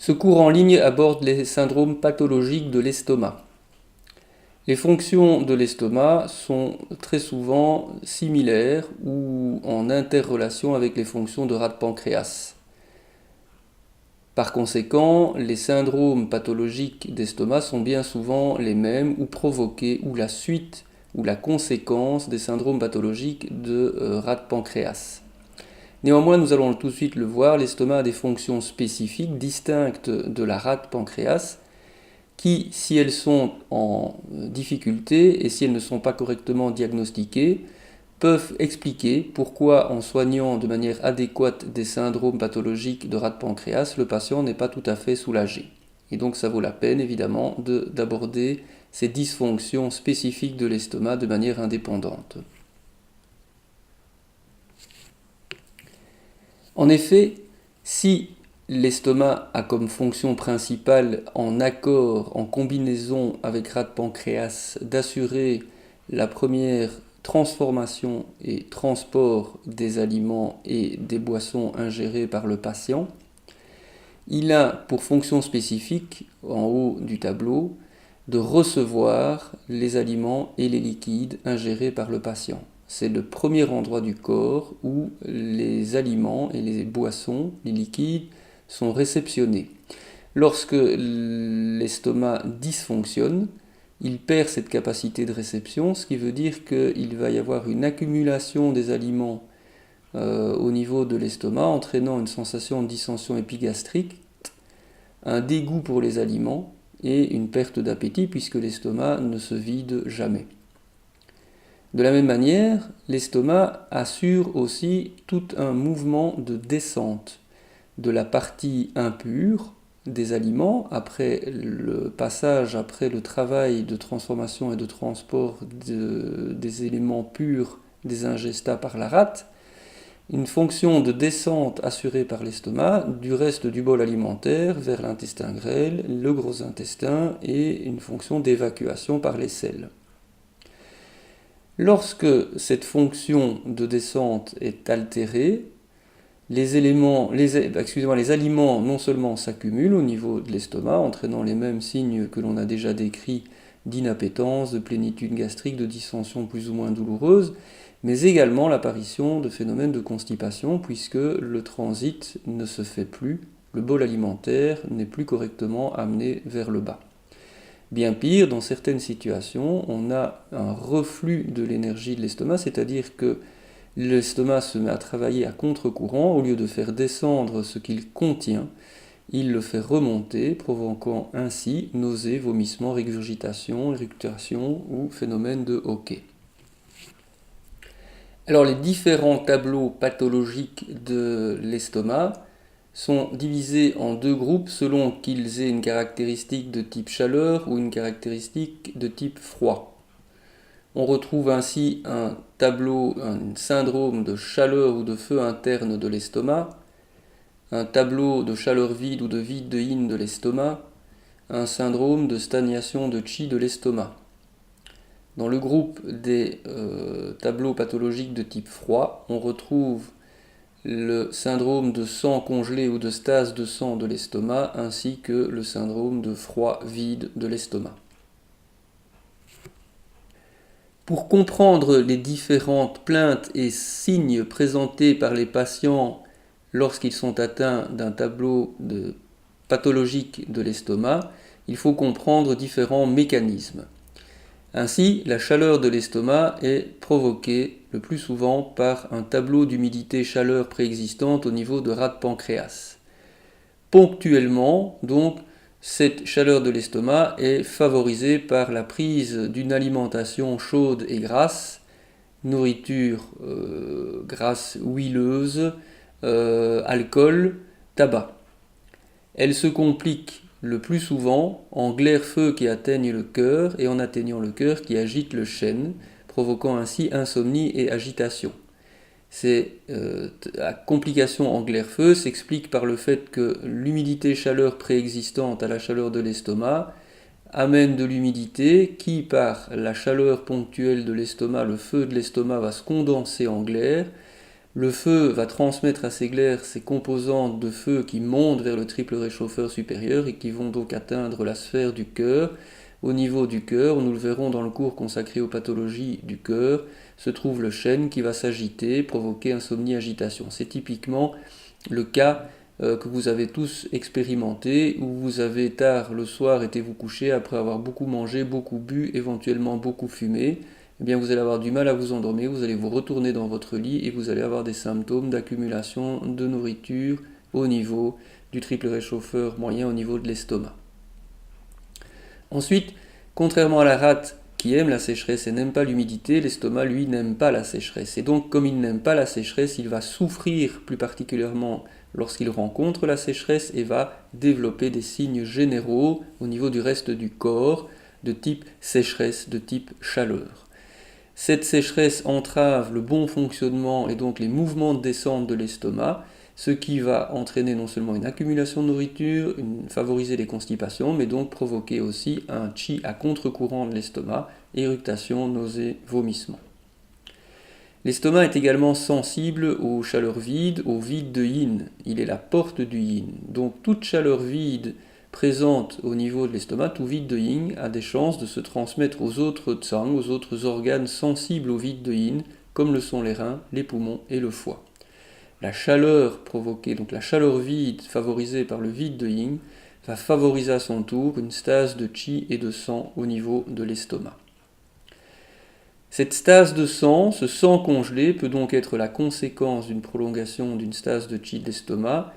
Ce cours en ligne aborde les syndromes pathologiques de l'estomac. Les fonctions de l'estomac sont très souvent similaires ou en interrelation avec les fonctions de rat de pancréas. Par conséquent, les syndromes pathologiques d'estomac sont bien souvent les mêmes ou provoqués ou la suite ou la conséquence des syndromes pathologiques de rat de pancréas. Néanmoins, nous allons tout de suite le voir, l'estomac a des fonctions spécifiques distinctes de la rate pancréas qui, si elles sont en difficulté et si elles ne sont pas correctement diagnostiquées, peuvent expliquer pourquoi, en soignant de manière adéquate des syndromes pathologiques de rate pancréas, le patient n'est pas tout à fait soulagé. Et donc ça vaut la peine évidemment d'aborder ces dysfonctions spécifiques de l'estomac de manière indépendante. En effet, si l'estomac a comme fonction principale, en accord, en combinaison avec rat de pancréas, d'assurer la première transformation et transport des aliments et des boissons ingérées par le patient, il a pour fonction spécifique, en haut du tableau, de recevoir les aliments et les liquides ingérés par le patient. C'est le premier endroit du corps où les aliments et les boissons, les liquides, sont réceptionnés. Lorsque l'estomac dysfonctionne, il perd cette capacité de réception, ce qui veut dire qu'il va y avoir une accumulation des aliments au niveau de l'estomac, entraînant une sensation de distension épigastrique, un dégoût pour les aliments et une perte d'appétit puisque l'estomac ne se vide jamais. De la même manière, l'estomac assure aussi tout un mouvement de descente de la partie impure des aliments après le passage, après le travail de transformation et de transport des éléments purs des ingestats par la rate, une fonction de descente assurée par l'estomac du reste du bol alimentaire vers l'intestin grêle, le gros intestin et une fonction d'évacuation par les selles. Lorsque cette fonction de descente est altérée, les aliments non seulement s'accumulent au niveau de l'estomac, entraînant les mêmes signes que l'on a déjà décrits d'inappétence, de plénitude gastrique, de distension plus ou moins douloureuse, mais également l'apparition de phénomènes de constipation, puisque le transit ne se fait plus, le bol alimentaire n'est plus correctement amené vers le bas. Bien pire, dans certaines situations, on a un reflux de l'énergie de l'estomac, c'est-à-dire que l'estomac se met à travailler à contre-courant, au lieu de faire descendre ce qu'il contient, il le fait remonter, provoquant ainsi nausées, vomissements, régurgitation, éructation ou phénomène de hoquet. Alors les différents tableaux pathologiques de l'estomac sont divisés en deux groupes selon qu'ils aient une caractéristique de type chaleur ou une caractéristique de type froid. On retrouve ainsi un syndrome de chaleur ou de feu interne de l'estomac, un tableau de chaleur vide ou de vide de yin de l'estomac, un syndrome de stagnation de qi de l'estomac. Dans le groupe des tableaux pathologiques de type froid, on retrouve le syndrome de sang congelé ou de stase de sang de l'estomac, ainsi que le syndrome de froid vide de l'estomac. Pour comprendre les différentes plaintes et signes présentés par les patients lorsqu'ils sont atteints d'un tableau pathologique de l'estomac, il faut comprendre différents mécanismes. Ainsi, la chaleur de l'estomac est provoquée le plus souvent par un tableau d'humidité-chaleur préexistante au niveau de rat de pancréas. Ponctuellement, donc, cette chaleur de l'estomac est favorisée par la prise d'une alimentation chaude et grasse, nourriture grasse huileuse, alcool, tabac. Elle se complique le plus souvent en glaire-feu qui atteignent le cœur et en atteignant le cœur qui agite le chêne, provoquant ainsi insomnie et agitation. La complication en glaire-feu s'explique par le fait que l'humidité-chaleur préexistante à la chaleur de l'estomac amène de l'humidité qui, par la chaleur ponctuelle de l'estomac, le feu de l'estomac va se condenser en glaire, Le feu va transmettre à ces glaires ces composantes de feu qui montent vers le triple réchauffeur supérieur et qui vont donc atteindre la sphère du cœur. Au niveau du cœur, nous le verrons dans le cours consacré aux pathologies du cœur, se trouve le chêne qui va s'agiter, provoquer insomnie, agitation. C'est typiquement le cas que vous avez tous expérimenté, où vous avez tard le soir été vous coucher après avoir beaucoup mangé, beaucoup bu, éventuellement beaucoup fumé. Eh bien vous allez avoir du mal à vous endormir, vous allez vous retourner dans votre lit et vous allez avoir des symptômes d'accumulation de nourriture au niveau du triple réchauffeur moyen, au niveau de l'estomac. Ensuite, contrairement à la rate qui aime la sécheresse et n'aime pas l'humidité, l'estomac lui n'aime pas la sécheresse. Et donc comme il n'aime pas la sécheresse, il va souffrir plus particulièrement lorsqu'il rencontre la sécheresse et va développer des signes généraux au niveau du reste du corps de type sécheresse, de type chaleur. Cette sécheresse entrave le bon fonctionnement et donc les mouvements de descente de l'estomac, ce qui va entraîner non seulement une accumulation de nourriture, favoriser les constipations, mais donc provoquer aussi un chi à contre-courant de l'estomac, éructation, nausées, vomissements. L'estomac est également sensible aux chaleurs vides, au vide de yin. Il est la porte du yin. Donc toute chaleur vide présente au niveau de l'estomac, tout vide de yin, a des chances de se transmettre aux autres tsang, aux autres organes sensibles au vide de yin, comme le sont les reins, les poumons et le foie. La chaleur provoquée, donc la chaleur vide favorisée par le vide de yin, va favoriser à son tour une stase de qi et de sang au niveau de l'estomac. Cette stase de sang, ce sang congelé, peut donc être la conséquence d'une prolongation d'une stase de qi de l'estomac,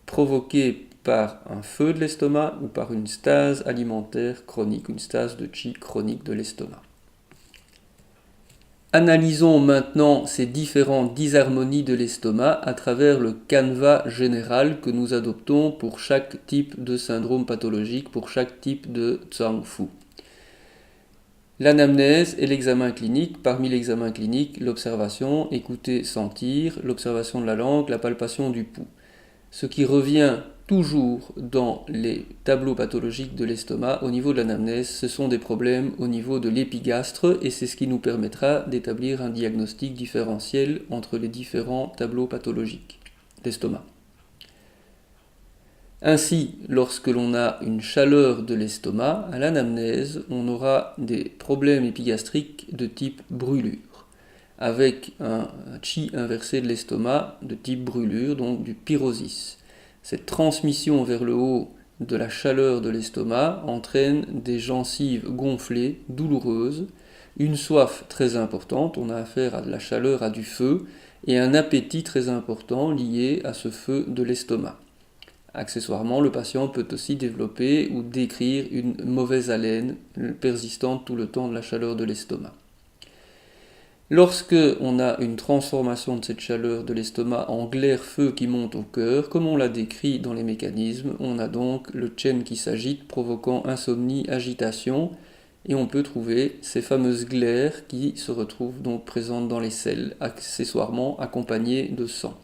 provoquée par un feu de l'estomac ou par une stase alimentaire chronique, une stase de qi chronique de l'estomac. Analysons maintenant ces différentes disharmonies de l'estomac à travers le canevas général que nous adoptons pour chaque type de syndrome pathologique, pour chaque type de tsang fu. L'anamnèse et l'examen clinique. Parmi l'examen clinique, l'observation, écouter, sentir, l'observation de la langue, la palpation du pouls. Ce qui revient toujours dans les tableaux pathologiques de l'estomac au niveau de l'anamnèse, ce sont des problèmes au niveau de l'épigastre et c'est ce qui nous permettra d'établir un diagnostic différentiel entre les différents tableaux pathologiques d'estomac. Ainsi, lorsque l'on a une chaleur de l'estomac, à l'anamnèse, on aura des problèmes épigastriques de type brûlure, avec un chi inversé de l'estomac de type brûlure, donc du pyrosis. Cette transmission vers le haut de la chaleur de l'estomac entraîne des gencives gonflées, douloureuses, une soif très importante, on a affaire à de la chaleur, à du feu, et un appétit très important lié à ce feu de l'estomac. Accessoirement, le patient peut aussi développer ou décrire une mauvaise haleine persistante tout le temps de la chaleur de l'estomac. Lorsque on a une transformation de cette chaleur de l'estomac en glaire-feu qui monte au cœur, comme on l'a décrit dans les mécanismes, on a donc le chen qui s'agite, provoquant insomnie, agitation, et on peut trouver ces fameuses glaires qui se retrouvent donc présentes dans les selles, accessoirement accompagnées de sang.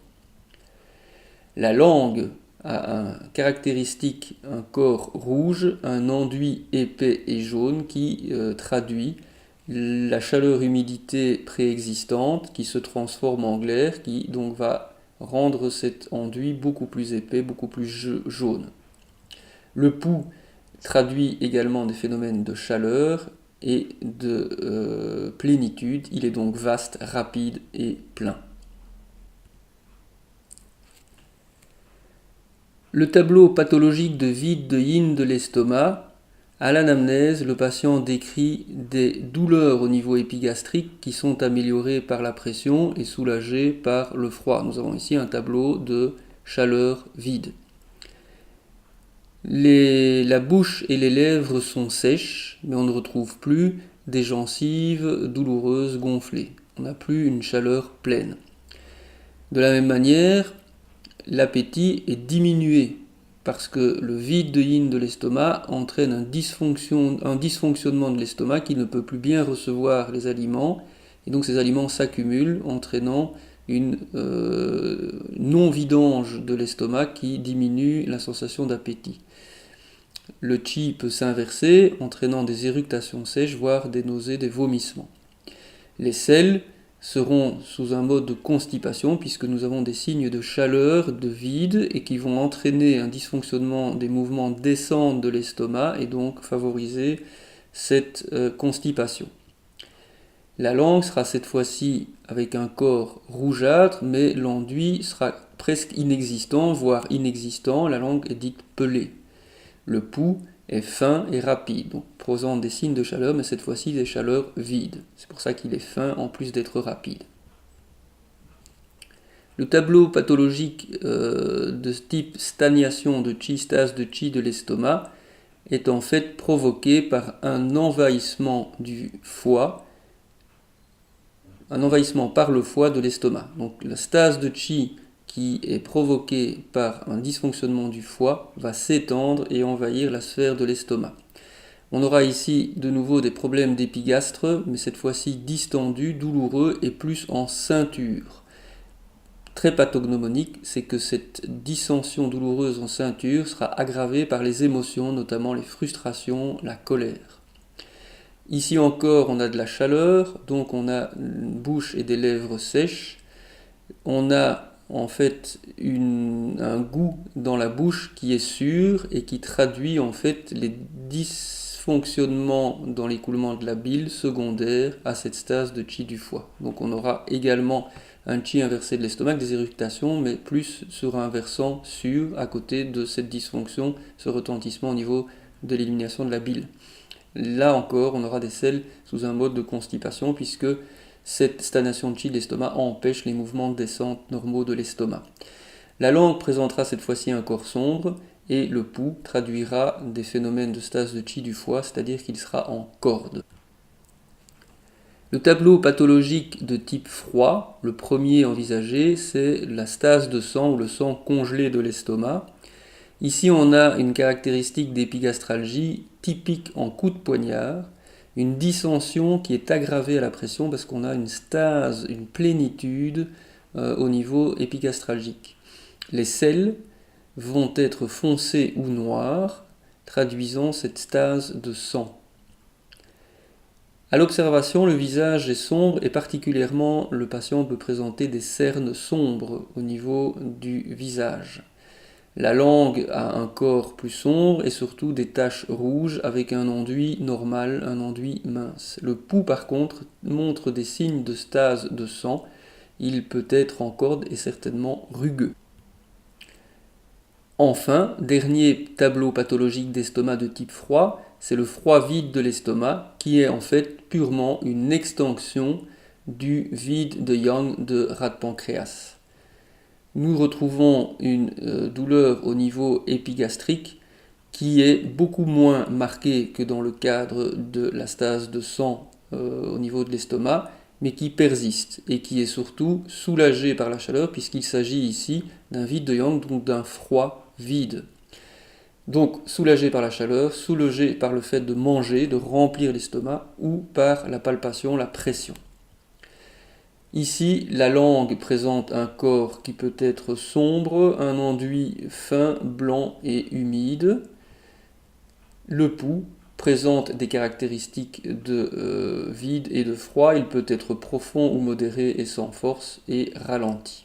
La langue a un caractéristique, un corps rouge, un enduit épais et jaune qui traduit la chaleur-humidité préexistante qui se transforme en glaire, qui donc va rendre cet enduit beaucoup plus épais, beaucoup plus jaune. Le pouls traduit également des phénomènes de chaleur et de plénitude, il est donc vaste, rapide et plein. Le tableau pathologique de vide de yin de l'estomac. À l'anamnèse, le patient décrit des douleurs au niveau épigastrique qui sont améliorées par la pression et soulagées par le froid. Nous avons ici un tableau de chaleur vide. La bouche et les lèvres sont sèches, mais on ne retrouve plus des gencives douloureuses gonflées. On n'a plus une chaleur pleine. De la même manière, l'appétit est diminué parce que le vide de yin de l'estomac entraîne un dysfonctionnement de l'estomac qui ne peut plus bien recevoir les aliments, et donc ces aliments s'accumulent, entraînant une non-vidange de l'estomac qui diminue la sensation d'appétit. Le qi peut s'inverser, entraînant des éructations sèches, voire des nausées, des vomissements. Les selles seront sous un mode de constipation puisque nous avons des signes de chaleur, de vide et qui vont entraîner un dysfonctionnement des mouvements descente de l'estomac et donc favoriser cette constipation. La langue sera cette fois-ci avec un corps rougeâtre, mais l'enduit sera presque inexistant, voire inexistant. La langue est dite pelée. Le pouls est fin et rapide, donc présente des signes de chaleur, mais cette fois-ci des chaleurs vides. C'est pour ça qu'il est fin en plus d'être rapide. Le tableau pathologique de type stagnation de qi, stase de qi de l'estomac, est en fait provoqué par un envahissement du foie, un envahissement par le foie de l'estomac. Donc la stase de qi qui est provoquée par un dysfonctionnement du foie va s'étendre et envahir la sphère de l'estomac. On aura ici de nouveau des problèmes d'épigastre, mais cette fois-ci distendus, douloureux et plus en ceinture. Très pathognomonique, c'est que cette dissension douloureuse en ceinture sera aggravée par les émotions, notamment les frustrations, la colère. Ici encore, on a de la chaleur, donc on a une bouche et des lèvres sèches. On a en fait un goût dans la bouche qui est sûr et qui traduit en fait les dysfonctionnements dans l'écoulement de la bile secondaires à cette stase de qi du foie. Donc on aura également un qi inversé de l'estomac, des éructations, mais plus sur un versant sûr à côté de cette dysfonction, ce retentissement au niveau de l'élimination de la bile. Là encore, on aura des selles sous un mode de constipation puisque cette stagnation de qi de l'estomac empêche les mouvements de descente normaux de l'estomac. La langue présentera cette fois-ci un corps sombre et le pouls traduira des phénomènes de stase de qi du foie, c'est-à-dire qu'il sera en corde. Le tableau pathologique de type froid, le premier envisagé, c'est la stase de sang ou le sang congelé de l'estomac. Ici, on a une caractéristique d'épigastralgie typique en coup de poignard, une dissension qui est aggravée à la pression parce qu'on a une stase, une plénitude au niveau épigastralgique. Les selles vont être foncées ou noires, traduisant cette stase de sang. À l'observation, le visage est sombre et particulièrement le patient peut présenter des cernes sombres au niveau du visage. La langue a un corps plus sombre et surtout des taches rouges avec un enduit normal, un enduit mince. Le pouls par contre montre des signes de stase de sang. Il peut être en corde et certainement rugueux. Enfin, dernier tableau pathologique d'estomac de type froid, c'est le froid vide de l'estomac qui est en fait purement une extension du vide de Yang de rate-pancréas. Nous retrouvons une douleur au niveau épigastrique qui est beaucoup moins marquée que dans le cadre de la stase de sang au niveau de l'estomac, mais qui persiste et qui est surtout soulagée par la chaleur puisqu'il s'agit ici d'un vide de Yang, donc d'un froid vide. Donc soulagé par la chaleur, soulagé par le fait de manger, de remplir l'estomac ou par la palpation, la pression. Ici, la langue présente un corps qui peut être sombre, un enduit fin, blanc et humide. Le pouls présente des caractéristiques de vide et de froid. Il peut être profond ou modéré et sans force et ralenti.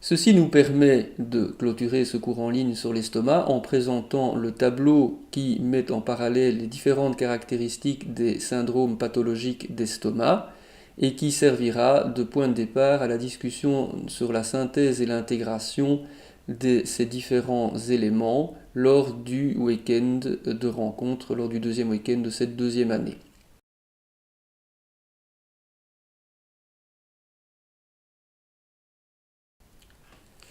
Ceci nous permet de clôturer ce cours en ligne sur l'estomac en présentant le tableau qui met en parallèle les différentes caractéristiques des syndromes pathologiques d'estomac et qui servira de point de départ à la discussion sur la synthèse et l'intégration de ces différents éléments lors du week-end de rencontre, lors du deuxième week-end de cette deuxième année.